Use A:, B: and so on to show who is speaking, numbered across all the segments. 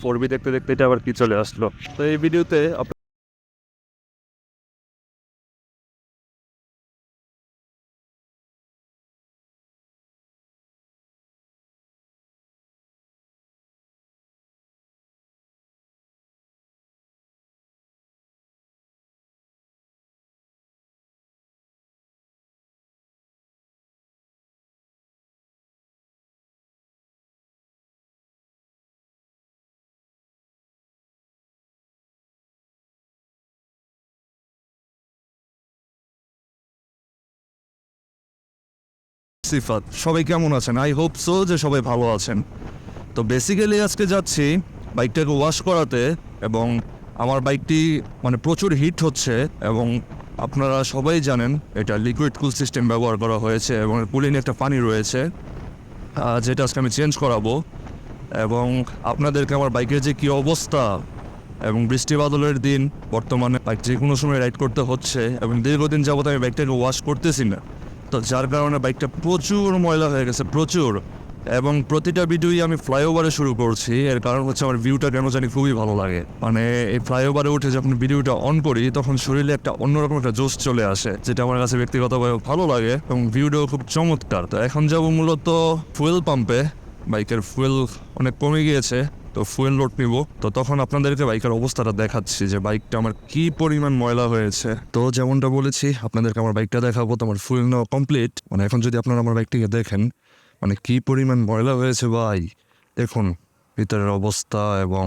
A: 4B দেখতে দেখতে এটা আবার কি চলে আসলো। তো এই ভিডিওতে
B: সিফাত, সবাই কেমন আছেন? আই হোপ সো যে সবাই ভালো আছেন। তো বেসিক্যালি আজকে যাচ্ছি বাইকটাকে ওয়াশ করাতে, এবং আমার বাইকটি মানে প্রচুর হিট হচ্ছে, এবং আপনারা সবাই জানেন এটা লিকুইড কুল সিস্টেম ব্যবহার করা হয়েছে এবং কুলিং একটা পানি রয়েছে, যেটা আজকে আমি চেঞ্জ করাবো। এবং আপনাদেরকে আমার বাইকের যে কী অবস্থা, এবং বৃষ্টি বাদলের দিন বর্তমানে বাইক যে কোনো সময় রাইড করতে হচ্ছে, এবং দীর্ঘদিন যাবত আমি বাইকটাকে ওয়াশ করতেছি না, তো যার কারণে বাইকটা প্রচুর ময়লা হয়ে গেছে, প্রচুর। এবং প্রতিটা ভিডিওই আমি ফ্লাইওভারে শুরু করছি, এর কারণ হচ্ছে আমার ভিউটা কেন জানি খুবই ভালো লাগে। মানে এই ফ্লাইওভারে উঠে যখন ভিডিওটা অন করি তখন শরীরে একটা অন্যরকম একটা জোশ চলে আসে, যেটা আমার কাছে ব্যক্তিগতভাবে ভালো লাগে, এবং ভিউটাও খুব চমৎকার। তো এখন যাবো মূলত ফুয়েল পাম্পে, বাইকের ফুয়েল অনেক কমে গিয়েছে, তো ফুয়েল লোড নিব। তো তখন আপনাদেরকে বাইকের অবস্থাটা দেখাচ্ছি যে বাইকটা আমার কি পরিমাণ ময়লা হয়েছে। তো যেমনটা বলেছি আপনাদেরকে আমার বাইকটা দেখাবো, তো আমার ফুয়েল নেওয়া কমপ্লিট। মানে এখন যদি আপনারা আমার বাইকটিকে দেখেন মানে কি পরিমাণ ময়লা হয়েছে ভাই, দেখুন ভিতরের অবস্থা। এবং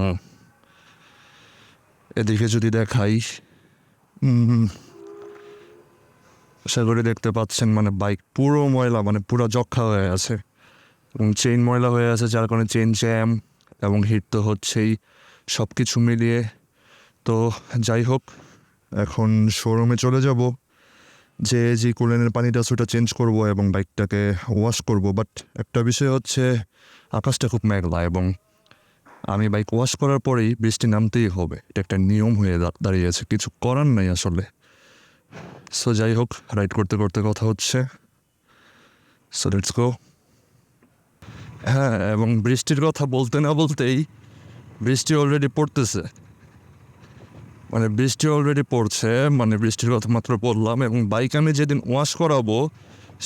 B: এদিকে যদি দেখাই, আশা করে দেখতে পাচ্ছেন মানে বাইক পুরো ময়লা, মানে পুরো যক্ষা হয়ে আছে, এবং চেইন ময়লা হয়ে আছে, যার কারণে চেইন জ্যাম এবং হিট তো হচ্ছেই, সব কিছু মিলিয়ে। তো যাই হোক, এখন শোরুমে চলে যাব, যে কুলেনের পানিটা সেটা চেঞ্জ করব এবং বাইকটাকে ওয়াশ করব। বাট একটা বিষয় হচ্ছে আকাশটা খুব মেঘলা, এবং আমি বাইক ওয়াশ করার পরেই বৃষ্টি নামতেই হবে, এটা একটা নিয়ম হয়ে দাঁড়িয়েছে, কিছু করার নাই আসলে। সো যাই হোক, রাইড করতে করতে কথা হচ্ছে, সো লেটস গো। হ্যাঁ, এবং বৃষ্টির কথা বলতে না বলতেই বৃষ্টি অলরেডি পড়তেছে, মানে বৃষ্টি অলরেডি পড়ছে, মানে বৃষ্টির কথা মাত্র বললাম। এবং বাইক আমি যেদিন ওয়াশ করাবো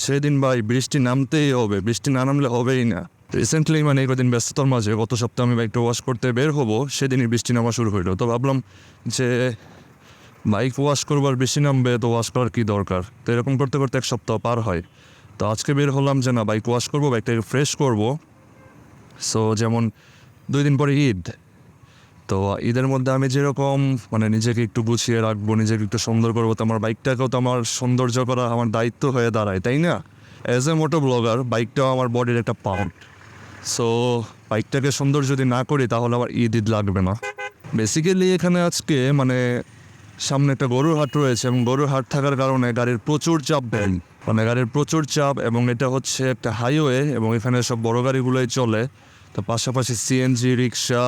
B: সেদিন ভাই বৃষ্টি নামতেই হবে, বৃষ্টি না নামলে হবেই না। রিসেন্টলি মানে এই কদিন ব্যস্ততার মাঝে গত সপ্তাহে আমি বাইকটা ওয়াশ করতে বের হবো, সেদিনই বৃষ্টি নামা শুরু হইলো। তো ভাবলাম যে বাইক ওয়াশ করবো আর বৃষ্টি নামবে, তো ওয়াশ করার কী দরকার। তো এরকম করতে করতে এক সপ্তাহ পার হয়। তো আজকে বের হলাম যে না, বাইক ওয়াশ করবো, বাইকটাকে ফ্রেশ করবো। সো যেমন 2 দিন পরে ঈদ, তো ঈদের মধ্যে আমি যেরকম মানে নিজেকে একটু গুছিয়ে রাখবো, নিজেকে একটু সুন্দর করবো, তো আমার বাইকটাকেও তো আমার সৌন্দর্য করা আমার দায়িত্ব হয়ে দাঁড়ায়, তাই না? অ্যাজ এ মোটো ব্লগার বাইকটাও আমার বডির একটা পার্ট। সো বাইকটাকে সুন্দর যদি না করি তাহলে আমার ঈদ লাগবে না। বেসিক্যালি এখানে আজকে মানে সামনে একটা গরুর হাট রয়েছে, এবং গরুর হাট থাকার কারণে গাড়ির প্রচুর চাপ দেয়, মানে গাড়ির প্রচুর চাপ, এবং এটা হচ্ছে একটা হাইওয়ে, এবং এখানে সব বড় গাড়িগুলোই চলে। তো পাশাপাশি সিএনজি রিক্সা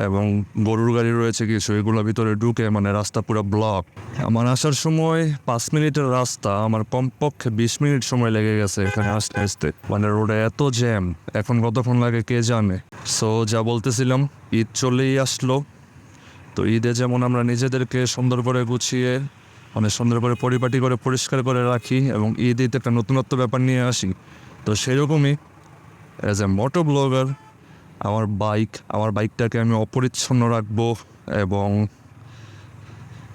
B: এবং গরুর গাড়ি রয়েছে কিছু, এগুলোর ভিতরে ঢুকে মানে রাস্তা পুরো ব্লক। আমার আসার সময় 5 মিনিটের রাস্তা, আমার কমপক্ষে 20 মিনিট সময় লেগে গেছে এখানে আসতে আসতে, মানে রোডে এত জ্যাম, এখন কতক্ষণ লাগে কে জানে। সো যা বলতেছিলাম, ঈদ চলেই আসলো। তো ঈদে যেমন আমরা নিজেদেরকে সুন্দর করে গুছিয়ে মানে সুন্দর করে পরিপাটি করে পরিষ্কার করে রাখি, এবং ঈদে একটা নতুনত্ব ব্যাপার নিয়ে আসি, তো সেরকমই অ্যাজ এ মোটো ব্লগার আমার বাইকটাকে আমি অপরিচ্ছন্ন রাখবো, এবং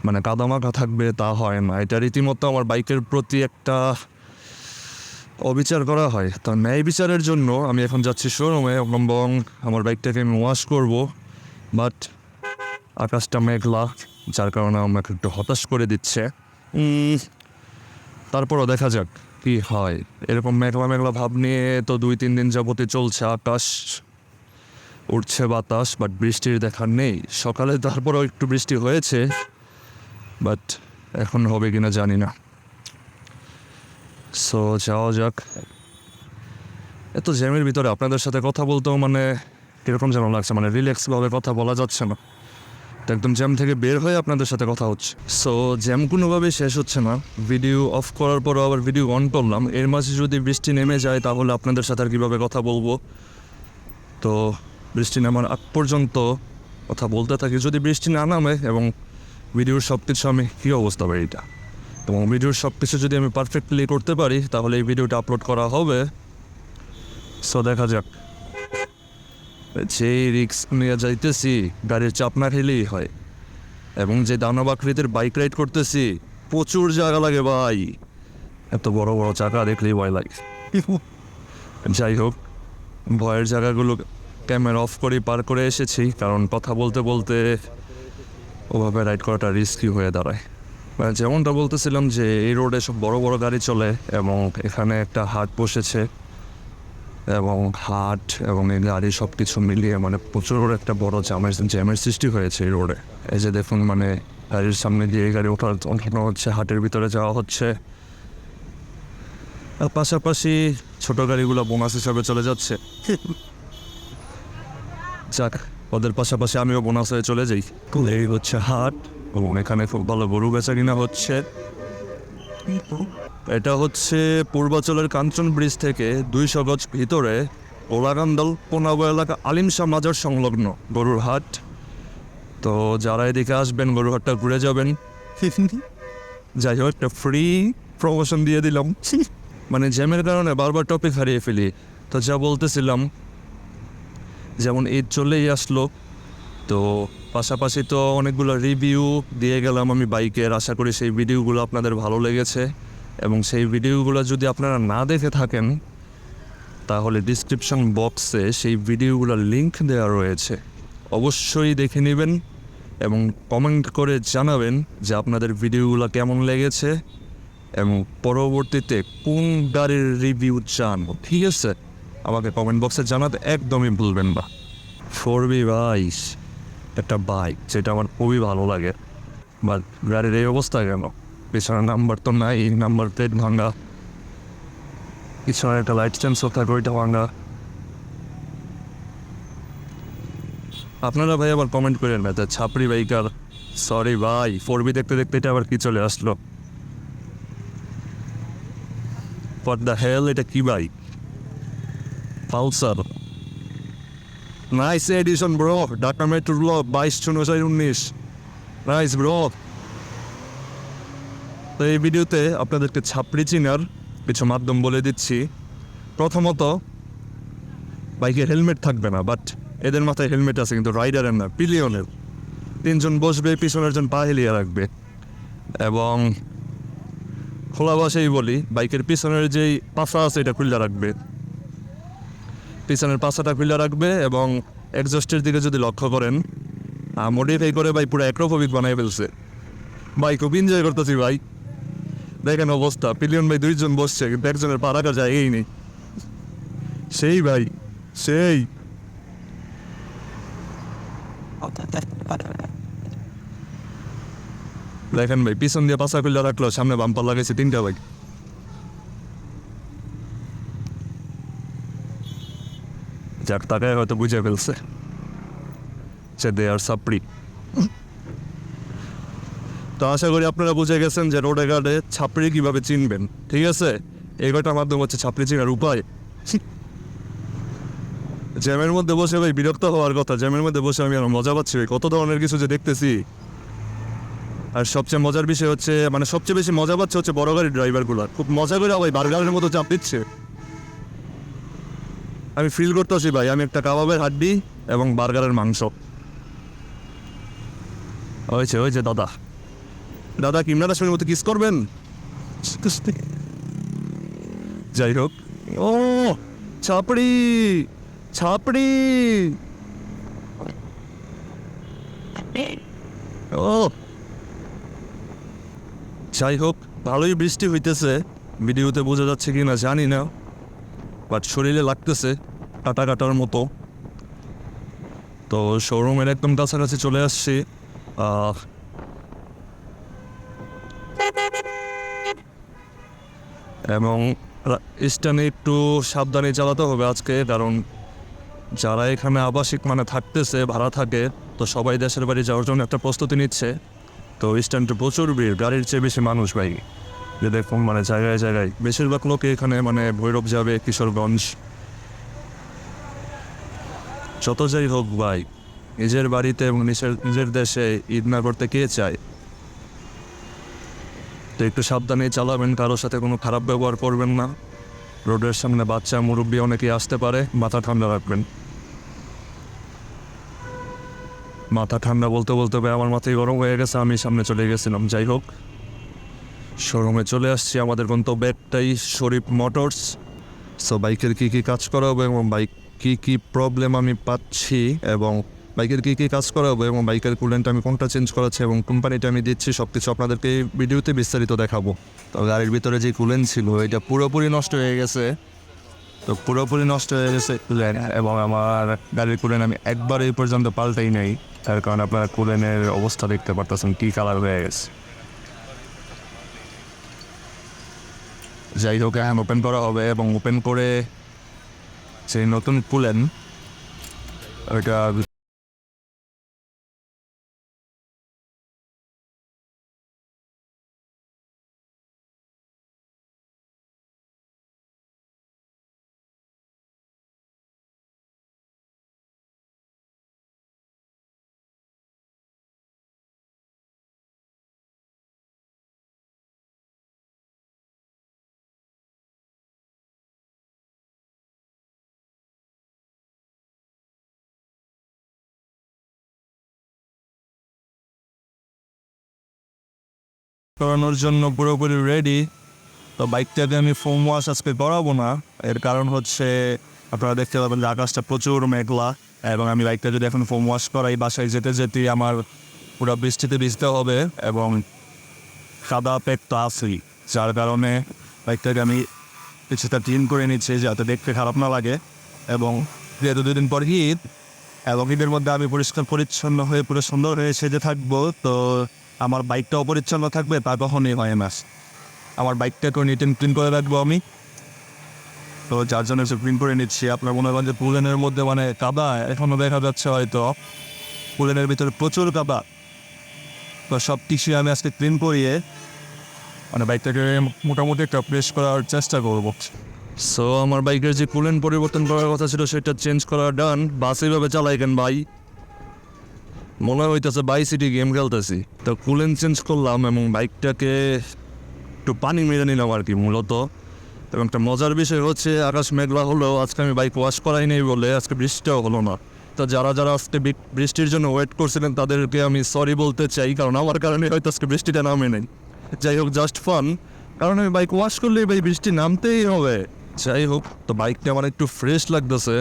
B: মানে কাদামাখা থাকবে তা হয় না। এটা রীতিমতো আমার বাইকের প্রতি একটা অবিচার করা হয়। তো ন্যায় বিচারের জন্য আমি এখন যাচ্ছি শোরুমে, এবং আমার বাইকটাকে আমি ওয়াশ করব। বাট আকাশটা মেঘলা, যার কারণে আমাকে একটু হতাশ করে দিচ্ছে। তারপরও দেখা যাক কি হয়। এরকম মেঘলা মেঘলা ভাব নিয়ে তো 2-3 দিন যাবতই চলছে, আকাশ উঠছে বাতাস, বাট বৃষ্টির দেখা নেই। সকালে তারপরও একটু বৃষ্টি হয়েছে, বাট এখন হবে কিনা জানি না। সো যাওয়া যাক। এত জ্যামের ভিতরে আপনাদের সাথে কথা বলতেও মানে কীরকম যেন লাগছে, মানে রিল্যাক্সভাবে কথা বলা যাচ্ছে না, তো একদম জ্যাম থেকে বের হয়ে আপনাদের সাথে কথা হচ্ছে। সো জ্যাম কোনোভাবেই শেষ হচ্ছে না, ভিডিও অফ করার পরও আবার ভিডিও অন করলাম, এর মাঝে যদি বৃষ্টি নেমে যায় তাহলে আপনাদের সাথে আর কীভাবে কথা বলবো। তো বৃষ্টি নামার আগ পর্যন্ত কথা বলতে থাকি। যদি বৃষ্টি না নামে এবং ভিডিওর সব কিছু আমি কী অবস্থা পাই এটা, এবং ভিডিওর সব কিছু যদি আমি পারফেক্টলি করতে পারি তাহলে এই ভিডিওটা আপলোড করা হবে। সো দেখা যাক। যেই রিস্ক নিয়ে যাইতেছি গাড়ির চাপ না খেলেই হয়, এবং যে দানব আকৃতির বাইক রাইড করতেছি প্রচুর জায়গা লাগে ভাই, এত বড় বড় চাকা দেখলেই ভয় লাগে। যাই হোক, ভয়ের জায়গাগুলো ক্যামেরা অফ করে পার করে এসেছি, কারণ কথা বলতে বলতে ওভাবে রাইড করাটা রিস্কি হয়ে দাঁড়ায়। মানে যেমনটা বলতেছিলাম যে এই রোডে সব বড় বড় গাড়ি চলে এবং এখানে একটা হাট বসেছে, এবং হাট এবং এই গাড়ি সব কিছু মিলিয়ে মানে প্রচুর একটা বড় জ্যামের সৃষ্টি হয়েছে এই রোডে। এই যে দেখুন, মানে গাড়ির সামনে দিয়ে এই গাড়ি ওঠানো হচ্ছে, হাটের ভিতরে যাওয়া হচ্ছে, আর পাশাপাশি ছোট গাড়িগুলো বোনাস হিসাবে চলে যাচ্ছে। যাক, ওদের পাশাপাশি আমিও বোনাস হয়ে চলে যাই। এই হচ্ছে হাট, এবং এখানে খুব ভালো গরু বেচা কিনা হচ্ছে। এটা হচ্ছে পূর্বাচলের কাঞ্চন ব্রিজ থেকে 200 গজ ভিতরে ওলাগান্দল পোনাবো এলাকা আলিমশাহ মাজার সংলগ্ন গরুর হাট। তো যারা এদিকে আসবেন গরুর হাটটা ঘুরে যাবেন। যাই হোক, একটা ফ্রি প্রমোশন দিয়ে দিলাম। মানে জ্যামের কারণে বারবার টপিক হারিয়ে ফেলি। তো যা বলতেছিলাম, যেমন ঈদ চলেই আসলো, তো পাশাপাশি তো অনেকগুলো রিভিউ দিয়ে গেলাম আমি বাইকের। আশা করি সেই ভিডিওগুলো আপনাদের ভালো লেগেছে, এবং সেই ভিডিওগুলো যদি আপনারা না দেখে থাকেন তাহলে ডিসক্রিপশন বক্সে সেই ভিডিওগুলোর লিঙ্ক দেওয়া রয়েছে, অবশ্যই দেখে নেবেন এবং কমেন্ট করে জানাবেন যে আপনাদের ভিডিওগুলো কেমন লেগেছে এবং পরবর্তীতে কোন গাড়ির রিভিউ চান। ঠিক আছে, আমাকে কমেন্ট বক্সে জানাতে একদমই ভুলবেন না। 4B22 একটা বাইক যেটা আমার খুবই ভালো লাগে, বাট গাড়ির এই অবস্থা কেন? পিছনে নাম্বার তো নাই, নাম্বার প্লেট ভাঙা, পিছনে একটা লাইট সেন্সর থাকে ওইটা ভাঙা। আপনারা ভাই আবার কমেন্ট করেন না, ছাপড়ি বাইকার। সরি ভাই, 4B দেখতে দেখতে এটা আবার কি চলে আসলো? হোয়াট দ্য হেল, এটা কি bike? Pulsar. Nice edition bro, Dhaka metro 22/06/19। Nice bro. তো এই ভিডিওতে আপনাদেরকে ছাপড়ি চিনার কিছু মাধ্যম বলে দিচ্ছি। প্রথমত, বাইকের হেলমেট থাকবে না, বাট এদের মাথায় হেলমেট আছে, কিন্তু রাইডারের না, পিলিয়নের। 3 জন বসবে, পিছনের জন পা হেলিয়ে রাখবে। এবং খোলা ভাষাই বলি, বাইকের পিছনের যেই পাশা আছে এটা খুলে রাখবে, পিছনের পাশাটা খুলে রাখবে। এবং এক্সস্টের দিকে যদি লক্ষ্য করেন, মডিফাই করে ভাই পুরো অ্যাক্রোফোবিক বানাই ফেলছে। ভাই খুব এনজয় করতেছি ভাই, দেখেন অবস্থা। পিলিয়ন ভাই 2 জন বসছে, কিন্তু একজনের পা রাখার জায়গাই নেই। সেই ভাই, সেই দেখেন ভাই, পিছন দিয়ে পাশা খুলে রাখলো, সামনে বাম্পার লাগাইছে 3টা বাইক। যাক, তাকায় হয়তো বুঝে ফেলছে যে দে আর সাপড়ি। তো আশা করি আপনারা বুঝে গেছেন যে রোডে ঘাটে ছাপড়ি কীভাবে চিনবেন। ঠিক আছে, এই কয়টার মাধ্যম হচ্ছে ছাপড়ি চিনার উপায়। জ্যামের মধ্যে বসে ভাই বিরক্ত হওয়ার কথা, জ্যামের মধ্যে বসে আমি আর মজা পাচ্ছি ভাই, কত ধরনের কিছু যে দেখতেছি। আর সবচেয়ে মজার বিষয় হচ্ছে, মানে সবচেয়ে বেশি মজা পাচ্ছে হচ্ছে বড় গাড়ির ড্রাইভারগুলো, খুব মজা করে ভাই বার্গারের মতো চাপ দিচ্ছে। আমি ফিল করতেছি ভাই আমি একটা কাবাবের হাড্ডি এবং বার্গারের মাংস। ওই যে দাদা, দাদা কি ইমরান মতো কিস করবেন? যাই হোক, ও ছাপড়ি ছাপড়ি, ও যাই হোক, ভালোই বৃষ্টি হইতেছে, ভিডিওতে বোঝা যাচ্ছে কি না জানি না, বাট শরীরে লাগতেছে কাটা কাটার মতো। তো শোরুমের একদম কাছাকাছি চলে আসছি। এবং স্ট্যান্ডে একটু সাবধানে চালাতে হবে আজকে, কারণ যারা এখানে আবাসিক মানে থাকতেছে, ভাড়া থাকে, তো সবাই দেশের বাড়ি যাওয়ার জন্য একটা প্রস্তুতি নিচ্ছে। তো স্ট্যান্ডে প্রচুর ভিড়, গাড়ির চেয়ে বেশি মানুষ ভাই। যে দেখুন মানে জায়গায় জায়গায় বেশিরভাগ লোকে এখানে মানে ভৈরব যাবে, কিশোরগঞ্জ, যত যাই হোক ভাই, নিজের বাড়িতে এবং নিজের দেশে ঈদ না করতে কে চায়? তো একটু সাবধানে চালাবেন, কারোর সাথে কোনো খারাপ ব্যবহার করবেন না। রোডের সামনে বাচ্চা মুরব্বী অনেকেই আসতে পারে, মাথা ঠান্ডা রাখবেন। মাথা ঠান্ডা বলতে বলতে ভাই আমার মাথায় গরম হয়ে গেছে, আমি সামনে চলে গেছিলাম। যাই হোক, শোরুমে চলে আসছি। আমাদের গন্তব্য একটাই, শরীফ মোটরস। সো বাইকের কী কী কাজ করা হবে এবং বাইক কী কী প্রবলেম আমি পাচ্ছি এবং বাইকের কী কী কাজ করা হবে এবং বাইকের কুলেন্ট আমি কোনটা চেঞ্জ করাচ্ছি এবং কোম্পানিটা আমি দিচ্ছি, সব কিছু আপনাদেরকে এই ভিডিওতে বিস্তারিত দেখাবো। তো গাড়ির ভিতরে যে কুলেন্ট ছিল এটা পুরোপুরি নষ্ট হয়ে গেছে। তো পুরোপুরি নষ্ট হয়ে গেছে কুলেন্ট, এবং আমার গাড়ির কুলেন্ট আমি একবার এই পর্যন্ত পাল্টাই নাই। তার কারণ আপনারা কুলেন্টের অবস্থা দেখতে পারতেছেন কী কালার হয়ে গেছে। যাই হোক, এখন ওপেন করা হবে এবং ওপেন করে সেই নতুন কুলেন্ট ওইটা করানোর জন্য পুরোপুরি রেডি। তো বাইকটাকে আমি ফোম ওয়াশ আজকে করাবো না, এর কারণ হচ্ছে আপনারা দেখতে পাবেন যে আকাশটা প্রচুর মেঘলা, এবং আমি বাইকটা যদি এখন ফোম ওয়াশ করাই বাসায় যেতে যেতে আমার পুরো বৃষ্টিতে ভিজতে হবে এবং সাদা পেক তো আছেই, যার কারণে বাইকটাকে আমি কিছুটা ক্লিন করে নিচ্ছি যাতে দেখতে খারাপ না লাগে। এবং যেহেতু 2 দিন পর ঈদ, এবং ঈদের মধ্যে আমি পরিষ্কার পরিচ্ছন্ন হয়ে পুরো সুন্দর হয়ে সেজে থাকবো, তো আমার বাইকটাও পরিচ্ছন্ন থাকবে, তা কখনই হয় না। আমার বাইকটাকেও নিট অ্যান্ড ক্লিন করে রাখবো আমি, তো যার জন্য সে ক্লিন করে নিচ্ছি। আপনার মনে করেন যে পুলেনের মধ্যে মানে কাদা এখনও দেখা যাচ্ছে, হয়তো পুলেনের ভিতরে প্রচুর কাদা। তো সব কিছুই আমি আজকে ক্লিন করিয়ে মানে বাইকটাকে মোটামুটি একটা ফ্রেশ করার চেষ্টা করবো। সো আমার বাইকের যে কুলেন্ট পরিবর্তন করার কথা ছিল সেটা চেঞ্জ করা ডান। বাস এইভাবে চালাই কেন ভাই? মনে হইতেছে বাই সিটি গেম খেলতেছি। তো কুলেন্ট চেঞ্জ করলাম এবং বাইকটাকে একটু পানি মেরে নিলাম আর কি মূলত। এবং একটা মজার বিষয় হচ্ছে আকাশ মেঘলা হলেও আজকে আমি বাইক ওয়াশ করাই নেই বলে আজকে বৃষ্টিটাও হলো না। তো যারা যারা আজকে বৃষ্টির জন্য ওয়েট করছিলেন তাদেরকে আমি সরি বলতে চাই, কারণ আমার কারণে হয়তো আজকে বৃষ্টিটা নামে নেই। যাই হোক, জাস্ট ফান, কারণ আমি বাইক ওয়াশ করলেই ভাই বৃষ্টি নামতেই হবে। যাই হোক, তো বাইকটা আমার একটু ফ্রেশ লাগতেছে।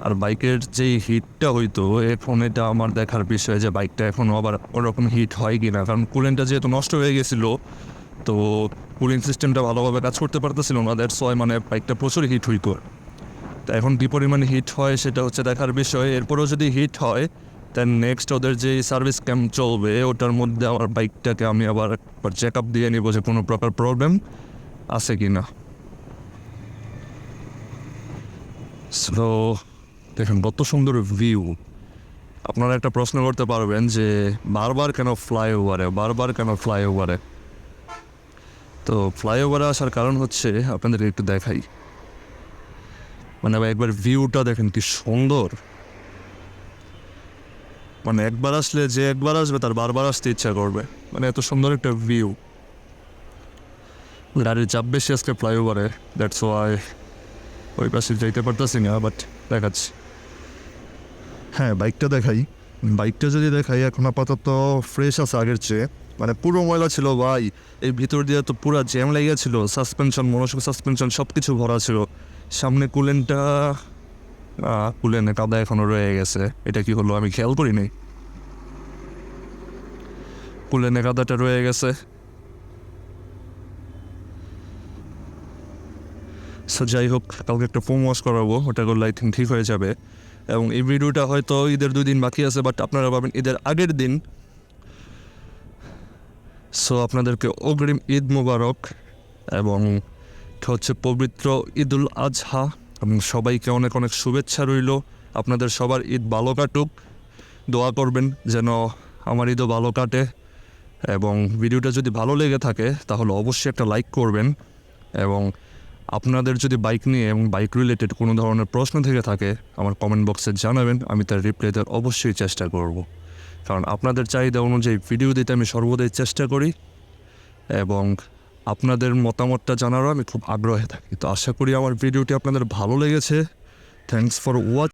B: আর বাইকের যেই হিটটা হইতো এখন, এটা আমার দেখার বিষয় যে বাইকটা এখনও আবার ওরকম হিট হয় কি না, কারণ কুলেন্টটা যেহেতু নষ্ট হয়ে গেছিলো তো কুলিং সিস্টেমটা ভালোভাবে কাজ করতে পারতেছিল না, দ্যাটস ওয়াই মানে বাইকটা প্রচুর হিট হইতো। তো এখন কী পরিমাণে হিট হয় সেটা হচ্ছে দেখার বিষয়। এরপরেও যদি হিট হয় দেন নেক্সট ওদের যে সার্ভিস ক্যাম্প চলবে ওটার মধ্যে আমার বাইকটাকে আমি আবার একবার চেক আপ দিয়ে নিব যে কোনো প্রকার প্রবলেম আছে কি না। সো দেখেন কত সুন্দর ভিউ। আপনারা একটা প্রশ্ন করতে পারবেন যে বারবার কেন ফ্লাইওভারে। তো ফ্লাইওভারে আসার কারণ হচ্ছে আপনাদের একটু দেখাই, মানে একবার ভিউটা দেখেন কি সুন্দর। মানে একবার আসলে যে একবার আসবে তার বারবার আসতে ইচ্ছা করবে, মানে এত সুন্দর একটা ভিউ। গাড়ির চাপ বেশি আজকে ফ্লাইওভারে, দ্যাটস ওয়াই ওই পাশে যাইতে পারতেছি না, বাট দেখাচ্ছি। হ্যাঁ, বাইকটা যদি দেখাই এখন আপাতত ফ্রেশ আছে আগের চেয়ে। মানে পুরো ময়লা ছিল ভাই, এই ভিতর দিয়ে তো পুরো জ্যাম লেগে ছিল, সাসপেনশন মনোসক সাসপেনশন সব কিছু ভরা ছিল। সামনে কুলেনে কাদা এখনও রয়ে গেছে, এটা কি হলো আমি খেয়াল করিনি। কুলেনে কাদাটা রয়ে গেছে। সো যাই হোক, কালকে একটা ফোম ওয়াশ করাবো, ওটা করলে আই থিঙ্ক ঠিক হয়ে যাবে। এবং এই ভিডিওটা হয়তো ঈদের 2 দিন বাকি আছে, বাট আপনারা পাবেন ঈদের আগের দিন। সো আপনাদেরকে অগ্রিম ঈদ মুবারক, এবং হচ্ছে পবিত্র ঈদুল আজহা, এবং সবাইকে অনেক অনেক শুভেচ্ছা রইল। আপনাদের সবার ঈদ ভালো কাটুক, দোয়া করবেন যেন আমার ঈদও ভালো কাটে। এবং ভিডিওটা যদি ভালো লেগে থাকে তাহলে অবশ্যই একটা লাইক করবেন, এবং আপনাদের যদি বাইক নিয়ে এবং বাইক রিলেটেড কোনো ধরনের প্রশ্ন থেকে থাকে আমার কমেন্ট বক্সে জানাবেন, আমি তার রিপ্লাই দেওয়ার অবশ্যই চেষ্টা করব। কারণ আপনাদের চাহিদা অনুযায়ী ভিডিও দিতে আমি সর্বদাই চেষ্টা করি এবং আপনাদের মতামতটা জানারও আমি খুব আগ্রহে থাকি। তো আশা করি আমার ভিডিওটি আপনাদের ভালো লেগেছে। Thanks for watch.